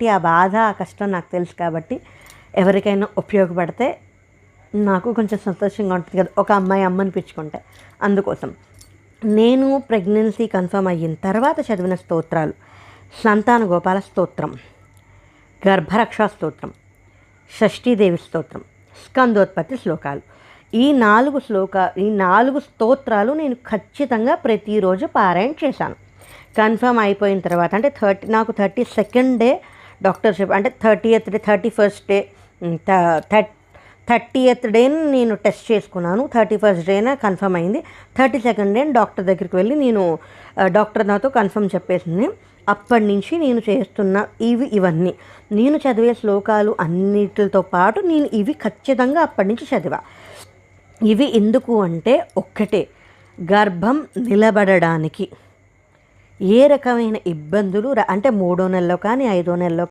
కాబట్టి ఆ బాధ ఆ కష్టం నాకు తెలుసు కాబట్టి ఎవరికైనా ఉపయోగపడితే నాకు కొంచెం సంతోషంగా ఉంటుంది కదా, ఒక అమ్మాయి అమ్మనిపించుకుంటే. అందుకోసం నేను ప్రెగ్నెన్సీ కన్ఫర్మ్ అయిన తర్వాత చదివిన స్తోత్రాలు: సంతాన గోపాల స్తోత్రం, గర్భరక్షా స్తోత్రం, షష్ఠీదేవి స్తోత్రం, స్కందోత్పత్తి శ్లోకాలు. ఈ 4 స్తోత్రాలు నేను ఖచ్చితంగా ప్రతిరోజు పారాయణ చేశాను. కన్ఫర్మ్ అయిపోయిన తర్వాత అంటే నాకు 32nd డే డాక్టర్ చెప్పి, అంటే 31st డే 30th డే నేను టెస్ట్ చేసుకున్నాను. 31st డేన కన్ఫర్మ్ అయింది. 32nd డే డాక్టర్ దగ్గరికి వెళ్ళి నేను డాక్టర్ నాతో కన్ఫర్మ్ చెప్పేసింది. అప్పటి నుంచి నేను చేస్తున్న ఇవన్నీ నేను చదివే శ్లోకాలు అన్నిటితో పాటు నేను ఇవి ఖచ్చితంగా అప్పటి నుంచి చదివా. ఇవి ఎందుకు అంటే ఒక్కటే, గర్భం నిలబడడానికి ఏ రకమైన ఇబ్బందులు అంటే 3వ నెలలో కానీ 5వ నెలలో